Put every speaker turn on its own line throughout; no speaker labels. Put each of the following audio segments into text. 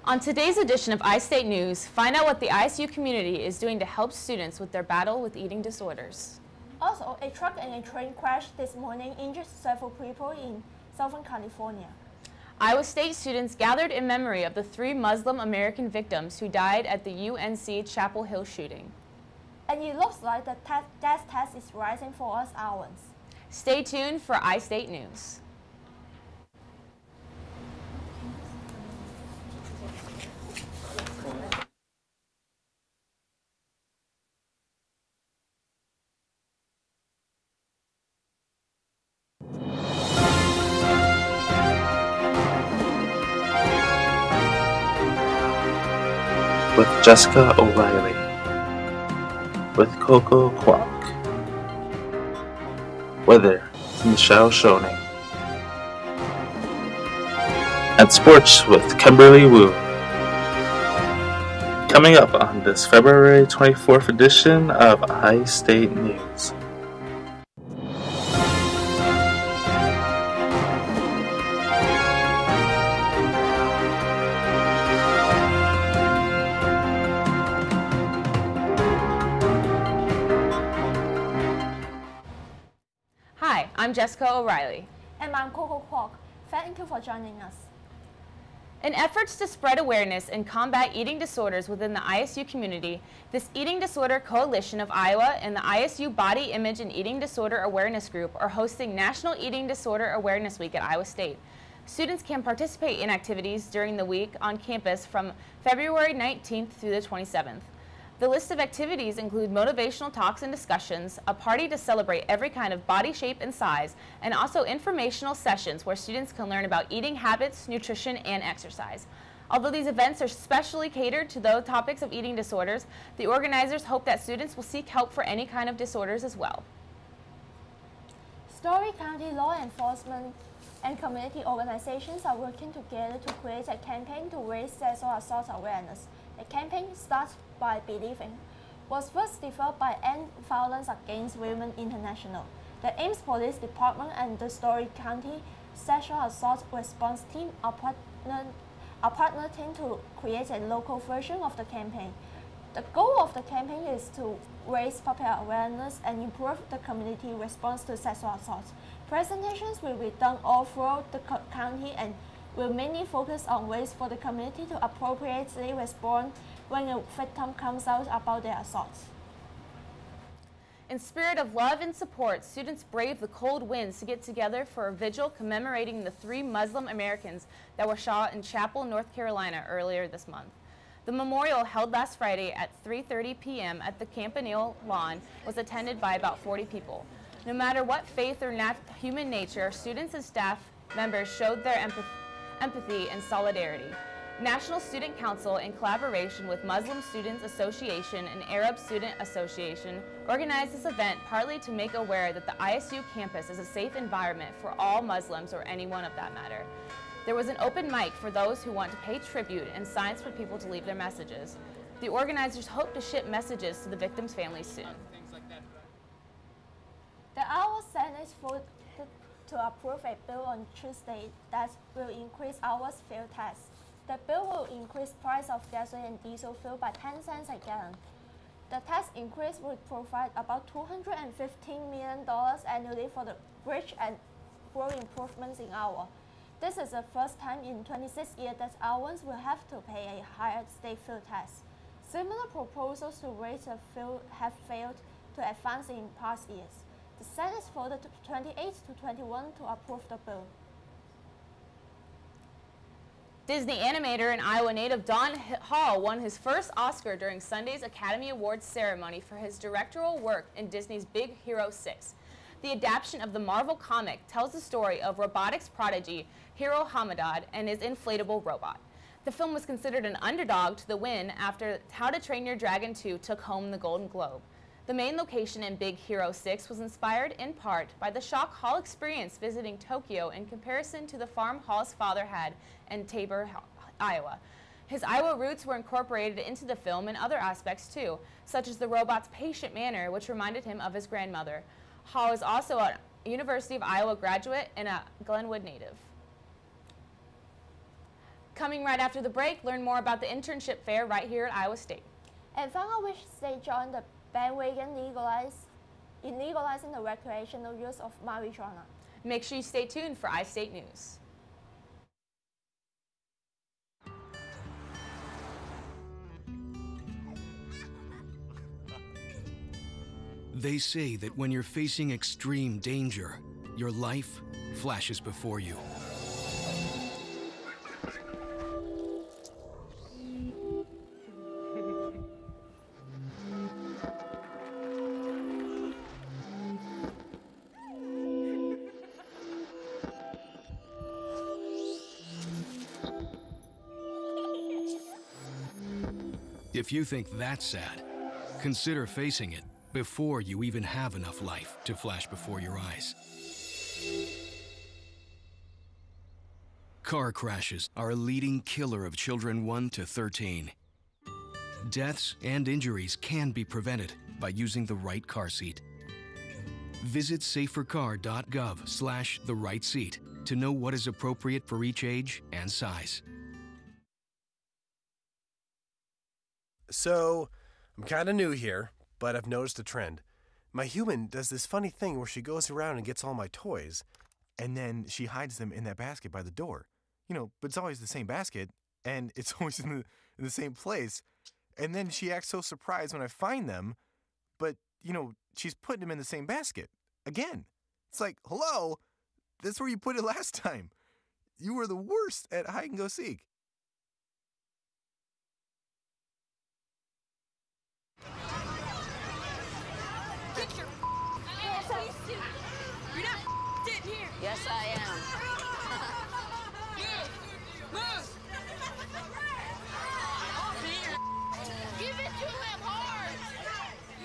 On today's edition of iState News, find out what the ISU community is doing to help students with their battle with eating disorders.
Also, a truck and a train crash this morning injured several people in Southern California.
Iowa State students gathered in memory of the 3 Muslim American victims who died at the UNC Chapel Hill shooting.
And it looks like the death test is rising for us Iowans.
Stay tuned for iState News.
With Jessica O'Reilly, with Coco Kwok, weather with Michelle Schoening, and sports with Kimberly Wu. Coming up on this February 24th edition of iState News.
Hi, I'm Jessica O'Reilly.
And I'm Coco Kwok. Thank you for joining us.
In efforts to spread awareness and combat eating disorders within the ISU community, this Eating Disorder Coalition of Iowa and the ISU Body Image and Eating Disorder Awareness Group are hosting National Eating Disorder Awareness Week at Iowa State. Students can participate in activities during the week on campus from February 19th through the 27th. The list of activities include motivational talks and discussions, a party to celebrate every kind of body shape and size, and also informational sessions where students can learn about eating habits, nutrition, and exercise. Although these events are specially catered to those topics of eating disorders, the organizers hope that students will seek help for any kind of disorders as well.
Story County law enforcement and community organizations are working together to create a campaign to raise sexual assault awareness. The campaign starts by Believing was first developed by End Violence Against Women International, the Ames Police Department, and the Story County Sexual Assault Response Team are partnering to create a local version of the campaign. The goal of the campaign is to raise public awareness and improve the community response to sexual assault. Presentations will be done all throughout the county and will mainly focus on ways for the community to appropriately respond when a victim comes out about their assaults.
In spirit of love and support, students brave the cold winds to get together for a vigil commemorating the 3 Muslim Americans that were shot in Chapel, North Carolina earlier this month. The memorial, held last Friday at 3:30 p.m. at the Campanile Lawn, was attended by about 40 people. No matter what faith or human nature, students and staff members showed their empathy and solidarity. National Student Council, in collaboration with Muslim Students Association and Arab Student Association, organized this event partly to make aware that the ISU campus is a safe environment for all Muslims or anyone of that matter. There was an open mic for those who want to pay tribute and signs for people to leave their messages. The organizers hope to ship messages to the victims' families soon.
The Iowa Senate voted to approve a bill on Tuesday that will increase Iowa's fuel tax. The bill will increase the price of gasoline and diesel fuel by 10 cents a gallon. The tax increase would provide about $215 million annually for the bridge and road improvements in Iowa. This is the first time in 26 years that Iowans will have to pay a higher state fuel tax. Similar proposals to raise the fuel have failed to advance in past years. The Senate voted 28 to 21 to approve the bill.
Disney animator and Iowa native Don Hall won his first Oscar during Sunday's Academy Awards ceremony for his directorial work in Disney's Big Hero 6. The adaptation of the Marvel comic tells the story of robotics prodigy Hiro Hamadad and his inflatable robot. The film was considered an underdog to the win after How to Train Your Dragon 2 took home the Golden Globe. The main location in Big Hero 6 was inspired in part by the shock Hall experienced visiting Tokyo in comparison to the farm Hall's father had in Tabor, Iowa. His Iowa roots were incorporated into the film in other aspects too, such as the robot's patient manner, which reminded him of his grandmother. Hall is also a University of Iowa graduate and a Glenwood native. Coming right after the break, learn more about the internship fair right here at Iowa State.
And find out which state joined the bandwagon in legalizing the recreational use of marijuana.
Make sure you stay tuned for iState News.
They say that when you're facing extreme danger, your life flashes before you. If you think that's sad, consider facing it before you even have enough life to flash before your eyes. Car crashes are a leading killer of children 1 to 13. Deaths and injuries can be prevented by using the right car seat. Visit safercar.gov/the-right-seat to know what is appropriate for each age and size.
So, I'm kind of new here, but I've noticed a trend. My human does this funny thing where she goes around and gets all my toys, and then she hides them in that basket by the door. You know, but it's always the same basket, and it's always in the same place. And then she acts so surprised when I find them, but, you know, she's putting them in the same basket. Again. It's like, hello, that's where you put it last time. You were the worst at hide and go seek.
You're not sitting here.
Yes, I am.
Move! Give it to him hard!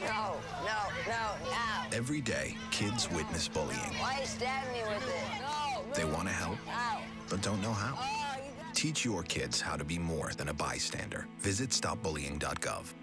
No.
Every day, kids witness bullying.
Why you stabbing me with it? No.
They want to help,
Ow.
but don't know how.
Oh, you got...
Teach your kids how to be more than a bystander. Visit stopbullying.gov.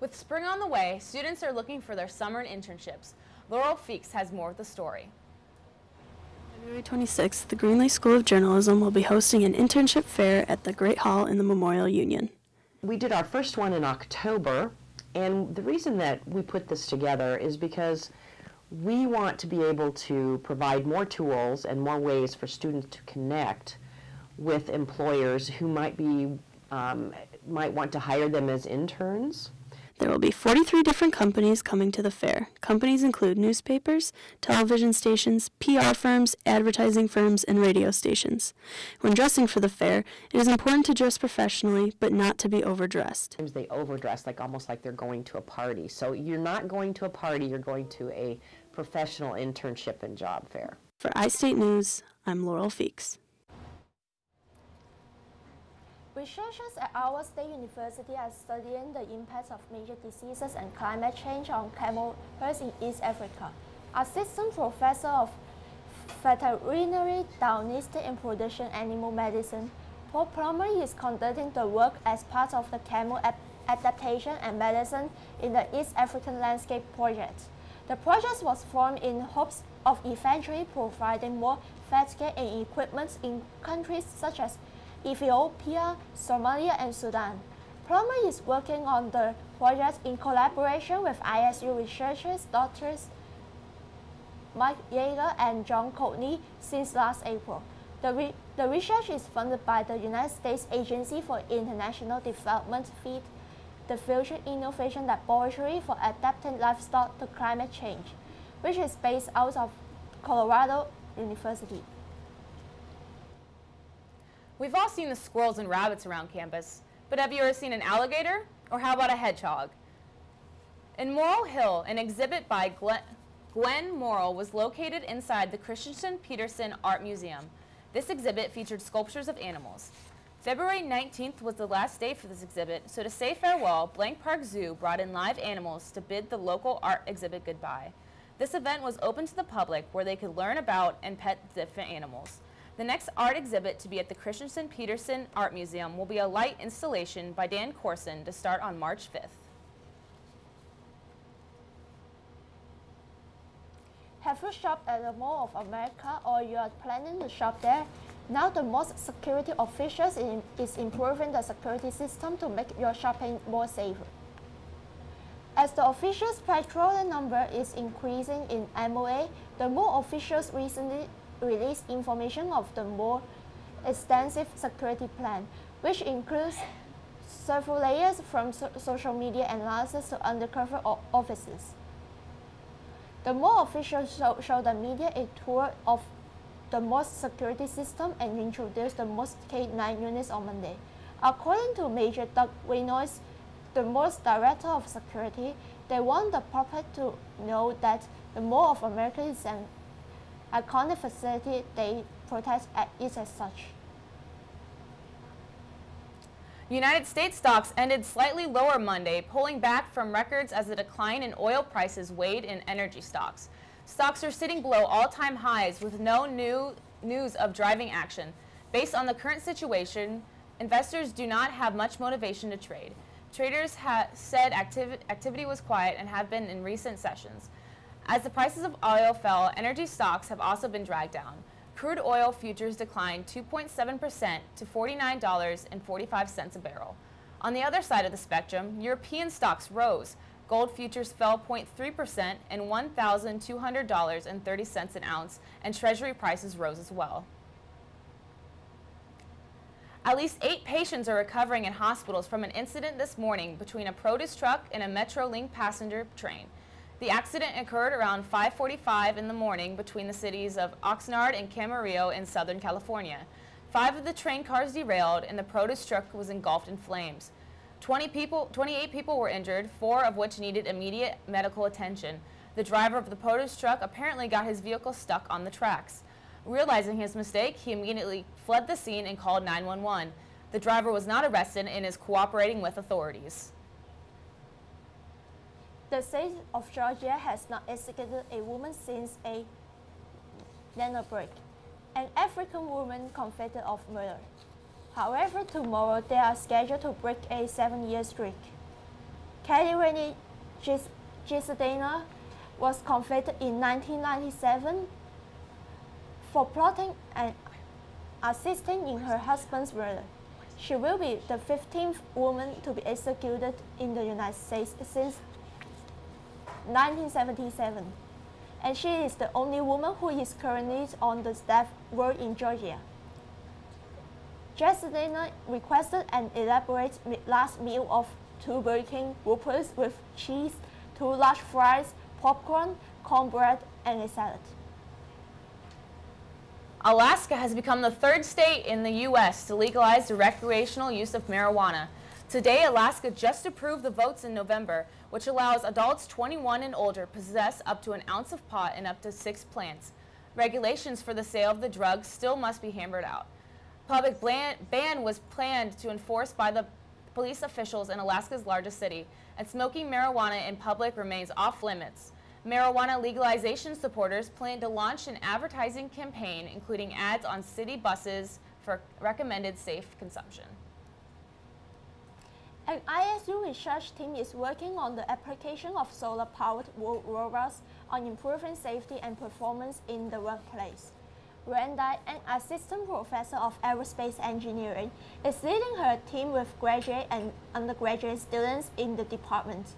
With spring on the way, students are looking for their summer internships. Laurel Feeks has more of the story.
February 26th, the Greenlee School of Journalism will be hosting an internship fair at the Great Hall in the Memorial Union.
We did our first one in October, and the reason that we put this together is because we want to be able to provide more tools and more ways for students to connect with employers who might want to hire them as interns.
There will be 43 different companies coming to the fair. Companies include newspapers, television stations, PR firms, advertising firms, and radio stations. When dressing for the fair, it is important to dress professionally, but not to be overdressed.
They overdress, almost like they're going to a party. So you're not going to a party, you're going to a professional internship and job fair.
For iState News, I'm Laurel Feeks.
Researchers at Iowa State University are studying the impacts of major diseases and climate change on camel herds in East Africa. Assistant Professor of Veterinary Diagnostics and Production Animal Medicine, Paul Plummer is conducting the work as part of the Camel Adaptation and Medicine in the East African Landscape Project. The project was formed in hopes of eventually providing more vet care and equipment in countries such as Ethiopia, Somalia, and Sudan. Plummer is working on the project in collaboration with ISU researchers Drs. Mike Yeager and John Courtney since last April. The research is funded by the United States Agency for International Development FEED, the Future Innovation Laboratory for Adapting Livestock to Climate Change, which is based out of Colorado University.
We've all seen the squirrels and rabbits around campus, But have you ever seen an alligator? Or how about a hedgehog? In Morrill Hill, an exhibit by Glenn Morrill was located inside the Christensen Peterson Art Museum. This exhibit featured sculptures of animals. February 19th was the last day for this exhibit, so to say farewell, Blank Park Zoo brought in live animals to bid the local art exhibit goodbye. This event was open to the public where they could learn about and pet different animals. The next art exhibit to be at the Christensen Peterson Art Museum will be a light installation by Dan Corson to start on March 5th.
Have you shopped at the Mall of America or you are planning to shop there? Now the most security officials is improving the security system to make your shopping more safer. As the officials' patrol number is increasing in MOA, the Mall officials recently released information of the more extensive security plan, which includes several layers from social media analysis to undercover officers. The mall officials showed the media a tour of the MOST security system and introduced the MOST K9 units on Monday. According to Major Doug Waynois, the MOST Director of Security, they want the public to know that the Mall of America is an iconic facility. They protect it as such.
United States stocks ended slightly lower Monday, pulling back from records as the decline in oil prices weighed in energy stocks. Stocks are sitting below all-time highs with no new news of driving action. Based on the current situation, investors do not have much motivation to trade. Traders said activity was quiet and have been in recent sessions. As the prices of oil fell, energy stocks have also been dragged down. Crude oil futures declined 2.7% to $49.45 a barrel. On the other side of the spectrum, European stocks rose. Gold futures fell 0.3% and $1,200.30 an ounce, and Treasury prices rose as well. At least 8 patients are recovering in hospitals from an incident this morning between a produce truck and a Metrolink passenger train. The accident occurred around 5:45 in the morning between the cities of Oxnard and Camarillo in Southern California. 5 of the train cars derailed and the produce truck was engulfed in flames. 28 people were injured, 4 of which needed immediate medical attention. The driver of the produce truck apparently got his vehicle stuck on the tracks. Realizing his mistake, he immediately fled the scene and called 911. The driver was not arrested and is cooperating with authorities.
The state of Georgia has not executed a woman since a dinner break, an African woman convicted of murder. However, tomorrow they are scheduled to break a 7-year streak. Kelly Rainey Gisadena was convicted in 1997 for plotting and assisting in her husband's murder. She will be the 15th woman to be executed in the United States since 1977, and she is the only woman who is currently on the death row in Georgia. Gisadena requested an elaborate last meal of 2 Burger King Whoppers with cheese, 2 large fries, popcorn, cornbread, and a salad.
Alaska has become the 3rd state in the U.S. to legalize the recreational use of marijuana. Today, Alaska just approved the votes in November, which allows adults 21 and older possess up to an ounce of pot and up to 6 plants. Regulations for the sale of the drug still must be hammered out. Public ban was planned to enforce by the police officials in Alaska's largest city, and smoking marijuana in public remains off limits. Marijuana legalization supporters plan to launch an advertising campaign, including ads on city buses for recommended safe consumption.
An ISU research team is working on the application of solar-powered robots on improving safety and performance in the workplace. Randai, an assistant professor of aerospace engineering, is leading her team with graduate and undergraduate students in the department.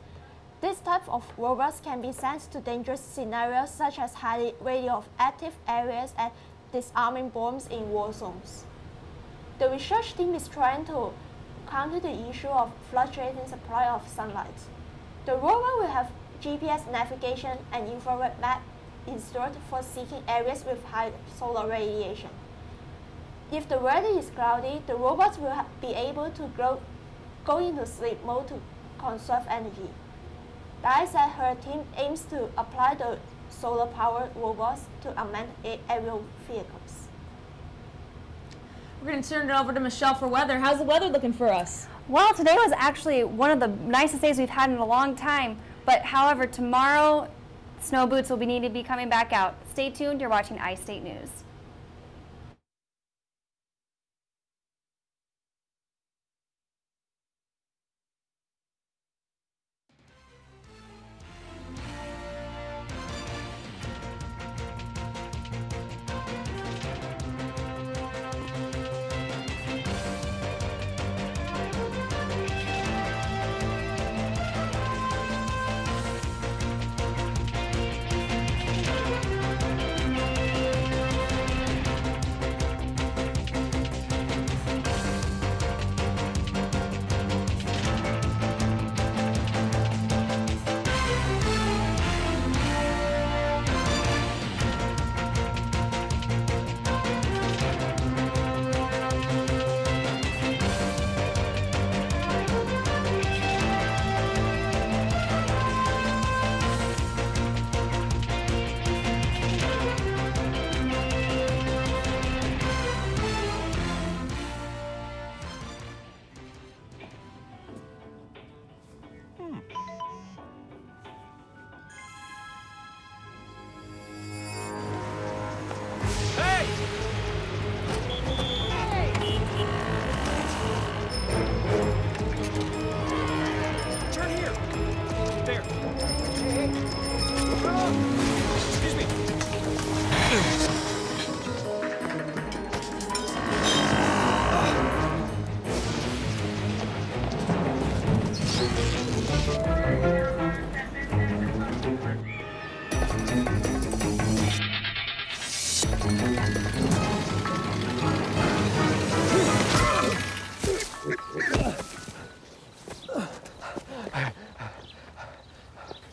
This type of robots can be sent to dangerous scenarios such as highly radioactive areas and disarming bombs in war zones. The research team is trying to counter the issue of fluctuating supply of sunlight. The robot will have GPS navigation and infrared map installed for seeking areas with high solar radiation. If the weather is cloudy, the robots will be able to going to sleep mode to conserve energy. Dai said her team aims to apply the solar-powered robots to unmanned aerial vehicles.
We're going to turn it over to Michelle for weather. How's the weather looking for us?
Well, today was actually one of the nicest days we've had in a long time. But however, tomorrow, snow boots will need to be coming back out. Stay tuned. You're watching iState News.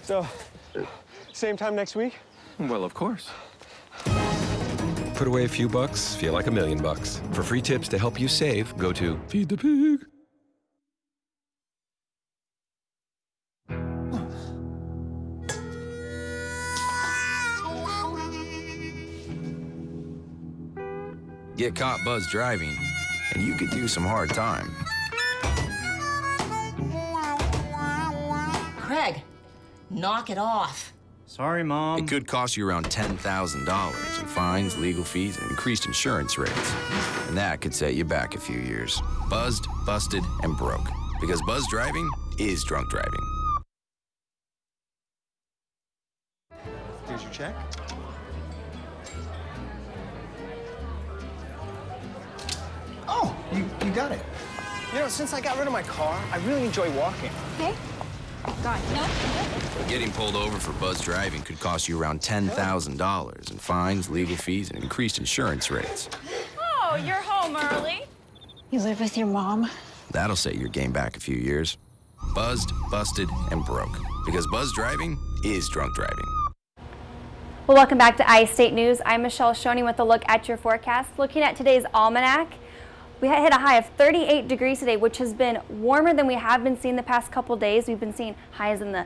So, same time next week?
Well, of course. Put away a few bucks, feel like $1 million. For free tips to help you save, go to Feed the Pig.
Get caught buzz driving, and you could do some hard time.
Craig, knock it off.
Sorry, Mom. It could cost you around $10,000 in fines, legal fees, and increased insurance rates. And that could set you back a few years. Buzzed, busted, and broke. Because buzz driving is drunk driving.
Here's your check.
Oh, you got it. You know, since I got rid of my car, I really enjoy walking.
Okay. Go on. No.
Getting pulled over for buzz driving could cost you around $10,000 in fines, legal fees, and increased insurance rates.
Oh, you're home early.
You live with your mom?
That'll set your game back a few years. Buzzed, busted, and broke. Because buzz driving is drunk driving.
Well, welcome back to iState News. I'm Michelle Shoney with a look at your forecast. Looking at today's almanac, we hit a high of 38 degrees today, which has been warmer than we have been seeing the past couple days. We've been seeing highs in the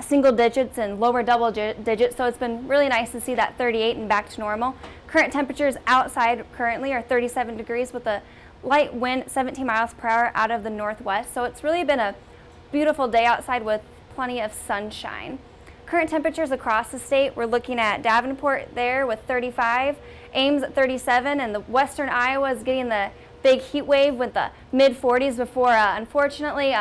single digits and lower double digits, so it's been really nice to see that 38 and back to normal. Current temperatures outside currently are 37 degrees with a light wind 17 miles per hour out of the northwest, so it's really been a beautiful day outside with plenty of sunshine. Current temperatures across the state, we're looking at Davenport there with 35, Ames at 37, and the western Iowa is getting the big heat wave with the mid-40s before, unfortunately,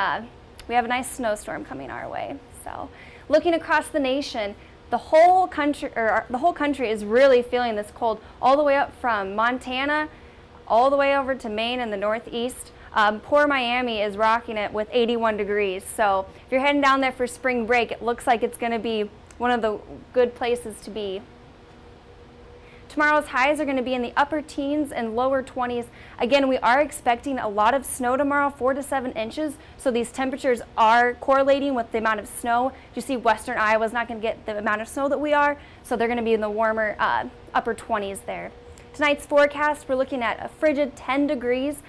we have a nice snowstorm coming our way. So, looking across the nation, the whole country is really feeling this cold, all the way up from Montana, all the way over to Maine and the Northeast. Poor Miami is rocking it with 81 degrees. So, if you're heading down there for spring break, it looks like it's going to be one of the good places to be. Tomorrow's highs are going to be in the upper teens and lower 20s. Again, we are expecting a lot of snow tomorrow, 4 to 7 inches. So these temperatures are correlating with the amount of snow. You see western Iowa's not going to get the amount of snow that we are, so they're going to be in the warmer upper 20s there. Tonight's forecast, we're looking at a frigid 10 degrees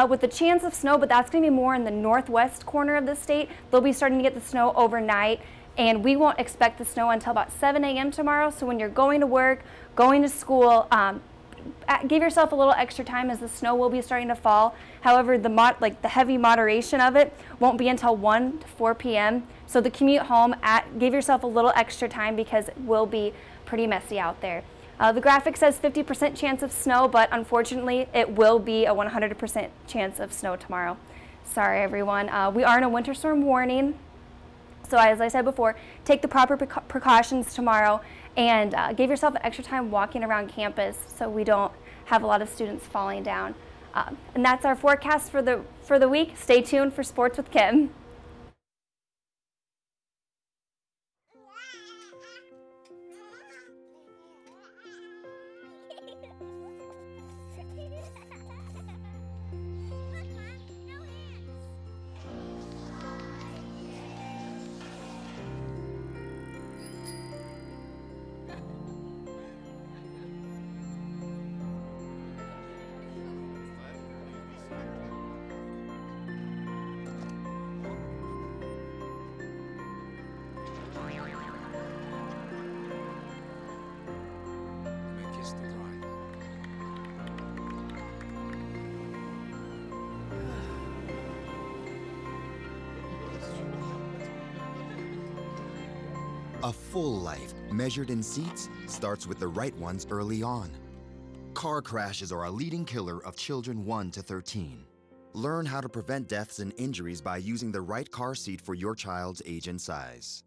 with a chance of snow, but that's going to be more in the northwest corner of the state. They'll be starting to get the snow overnight, and we won't expect the snow until about 7 a.m. tomorrow. So when you're going to work, going to school, give yourself a little extra time as the snow will be starting to fall. However, the heavy moderation of it won't be until 1 to 4 p.m. So the commute home, give yourself a little extra time because it will be pretty messy out there. The graphic says 50% chance of snow, but unfortunately it will be a 100% chance of snow tomorrow. Sorry everyone. We are in a winter storm warning. So as I said before, take the proper precautions tomorrow and give yourself extra time walking around campus so we don't have a lot of students falling down. And that's our forecast for the week. Stay tuned for Sports with Kim.
A full life, measured in seats, starts with the right ones early on. Car crashes are a leading killer of children 1 to 13. Learn how to prevent deaths and injuries by using the right car seat for your child's age and size.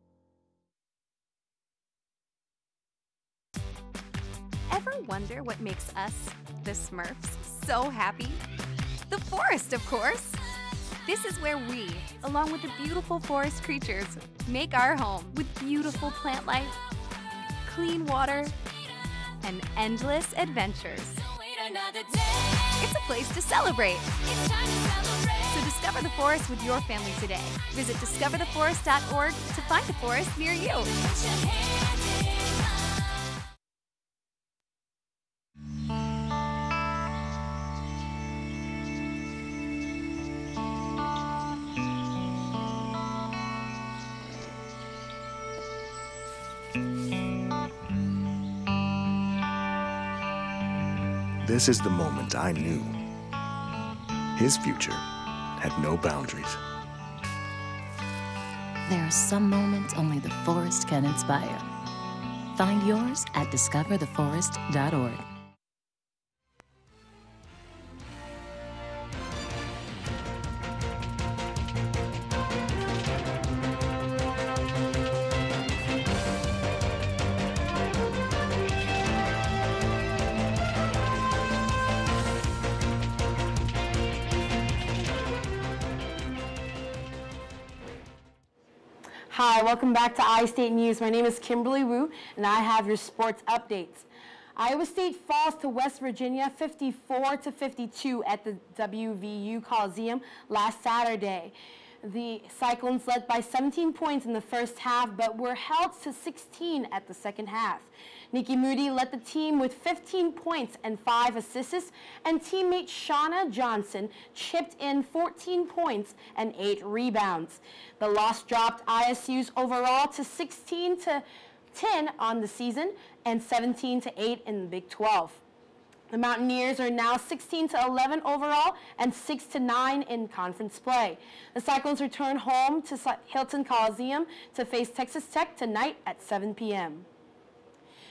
Ever wonder what makes us, the Smurfs, so happy? The forest, of course! This is where we, along with the beautiful forest creatures, make our home with beautiful plant life, clean water, and endless adventures. It's a place to celebrate. So discover the forest with your family today. Visit discovertheforest.org to find a forest near you.
This is the moment I knew. His future had no boundaries.
There are some moments only the forest can inspire. Find yours at discovertheforest.org.
Hi, welcome back to iState News. My name is Kimberly Wu, and I have your sports updates. Iowa State falls to West Virginia 54-52 at the WVU Coliseum last Saturday. The Cyclones led by 17 points in the first half, but were held to 16 at the second half. Nikki Moody led the team with 15 points and 5 assists, and teammate Shauna Johnson chipped in 14 points and 8 rebounds. The loss dropped ISU's overall to 16-10 on the season and 17-8 in the Big 12. The Mountaineers are now 16-11 overall and 6-9 in conference play. The Cyclones return home to Hilton Coliseum to face Texas Tech tonight at 7 p.m.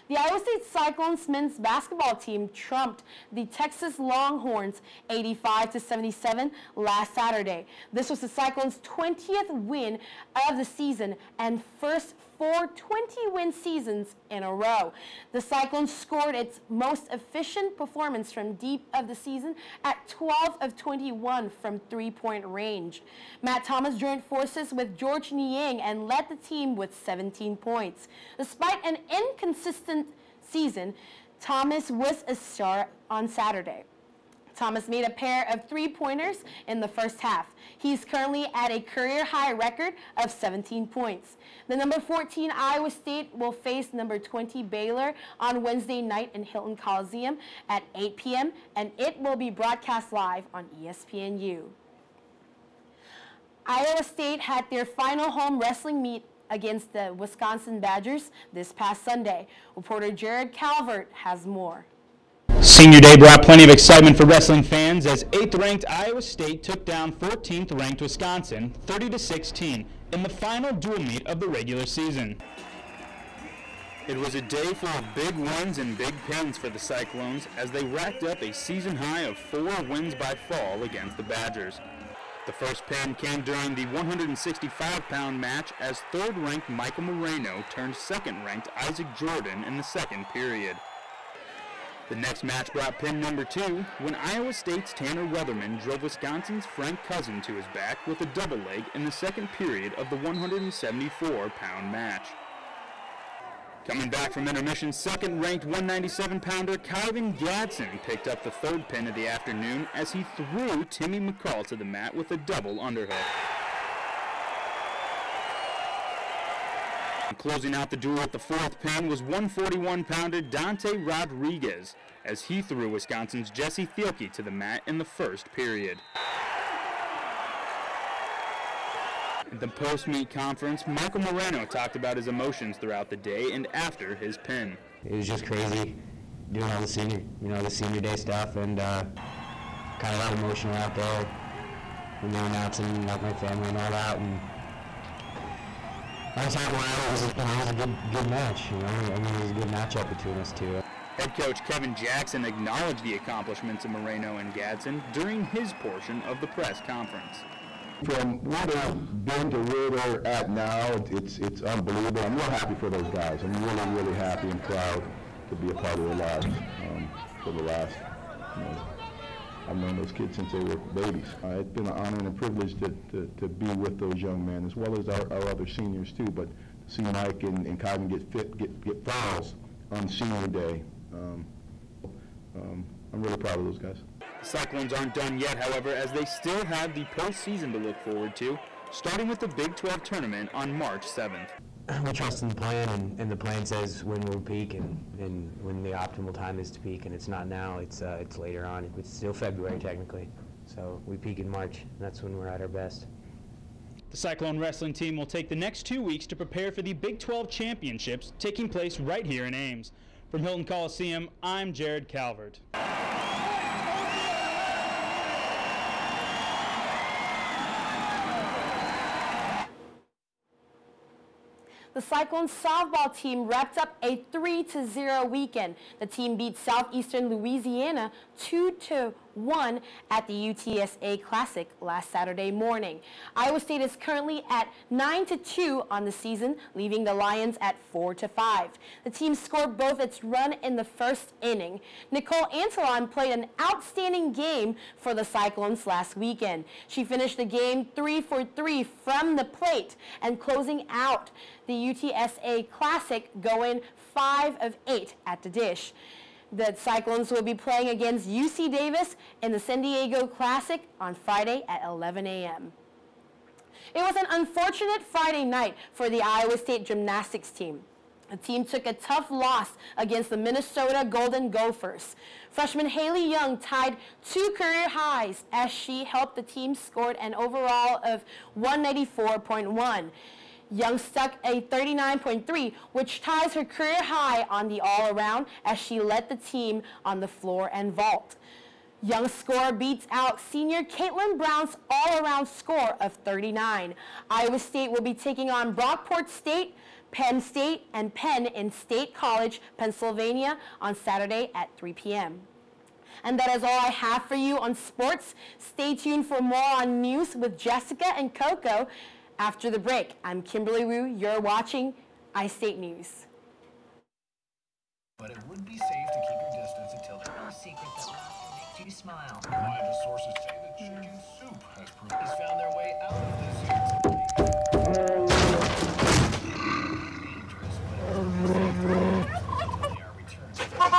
The Iowa State Cyclones men's basketball team trumped the Texas Longhorns 85-77 last Saturday. This was the Cyclones' 20th win of the season and first 4 20-win seasons in a row. The Cyclones scored its most efficient performance from deep of the season at 12 of 21 from three-point range. Matt Thomas joined forces with George Niang and led the team with 17 points. Despite an inconsistent season, Thomas was a star on Saturday. Thomas made a pair of three-pointers in the first half. He's currently at a career-high record of 17 points. The number 14 Iowa State will face number 20 Baylor on Wednesday night in Hilton Coliseum at 8 p.m., and it will be broadcast live on ESPNU. Iowa State had their final home wrestling meet against the Wisconsin Badgers this past Sunday. Reporter Jared Calvert has more.
Senior Day brought plenty of excitement for wrestling fans as 8th-ranked Iowa State took down 14th-ranked Wisconsin 30-16 in the final dual meet of the regular season. It was a day full of big wins and big pins for the Cyclones as they racked up a season high of 4 wins by fall against the Badgers. The first pin came during the 165-pound match as 3rd-ranked Michael Moreno turned 2nd-ranked Isaac Jordan in the second period. The next match brought pin number 2 when Iowa State's Tanner Weatherman drove Wisconsin's Frank Cousin to his back with a double leg in the second period of the 174-pound match. Coming back from intermission, 2nd-ranked 197-pounder Kyvan Gadsden picked up the 3rd pin of the afternoon as he threw Timmy McCall to the mat with a double underhook. And closing out the duel at the 4th pin was 141-pounder Dante Rodriguez as he threw Wisconsin's Jesse Thielke to the mat in the first period. At the post-meet conference, Michael Moreno talked about his emotions throughout the day and after his pin.
It was just crazy doing all the senior day stuff, and kind of a lot emotional out there when they were announcing like my family and all that. And I was happy. It was a good match. I mean, it was a good matchup between us two.
Head coach Kevin Jackson acknowledged the accomplishments of Moreno and Gadsden during his portion of the press conference.
From where they've been to where they're at now, it's unbelievable. I'm real happy for those guys. I'm really, really happy and proud to be a part of their lives for the last, I've known those kids since they were babies. It's been an honor and a privilege to be with those young men, as well as our other seniors too, but to see Mike and Kyvan get fouls on senior day. I'm really proud of those guys.
The Cyclones aren't done yet, however, as they still have the postseason to look forward to, starting with the Big 12 tournament on March 7th.
We trust in the plan, and the plan says when we'll peak and when the optimal time is to peak, and it's not now, it's later on. It's still February technically, so we peak in March, and that's when we're at our best.
The Cyclone wrestling team will take the next 2 weeks to prepare for the Big 12 championships taking place right here in Ames. From Hilton Coliseum, I'm Jared Calvert.
The Cyclones softball team wrapped up a 3-0 weekend. The team beat Southeastern Louisiana 2-1 at the UTSA Classic last Saturday morning. Iowa State is currently at 9-2 on the season, leaving the Lions at 4-5. The team scored both its run in the first inning. Nicole Antolon played an outstanding game for the Cyclones last weekend. She finished the game 3 for 3 from the plate and closing out the UTSA Classic going 5 of 8 at the dish. The Cyclones will be playing against UC Davis in the San Diego Classic on Friday at 11 a.m. It was an unfortunate Friday night for the Iowa State gymnastics team. The team took a tough loss against the Minnesota Golden Gophers. Freshman Haley Young tied 2 career highs as she helped the team score an overall of 194.1. Young stuck a 39.3, which ties her career high on the all-around as she led the team on the floor and vault. Young's score beats out senior Caitlin Brown's all-around score of 39. Iowa State will be taking on Brockport State, Penn State, and Penn in State College, Pennsylvania on Saturday at 3 p.m. And that is all I have for you on sports. Stay tuned for more on news with Jessica and Coco. After the break, I'm Kimberly Wu. You're watching iState News.
But it would be safe to keep your distance until there's no secret that laughter makes you smile. Reliable sources say that chicken soup has found their way out of this dangerous, but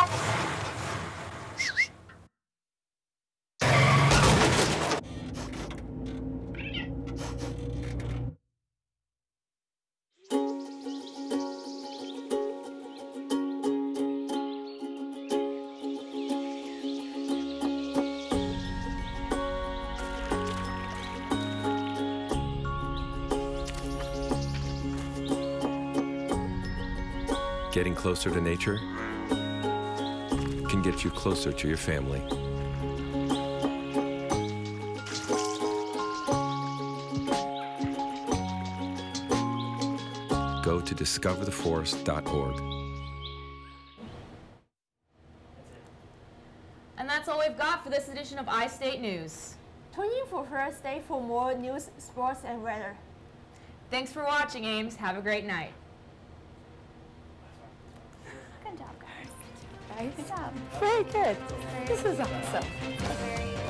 Getting closer to nature can get you closer to your family. Go to discovertheforest.org.
And that's all we've got for this edition of iState News.
Tune in for Thursday for more news, sports, and weather.
Thanks for watching, Ames. Have a great night.
Good job, guys. Good job.
Very good.
Very
This is awesome.
very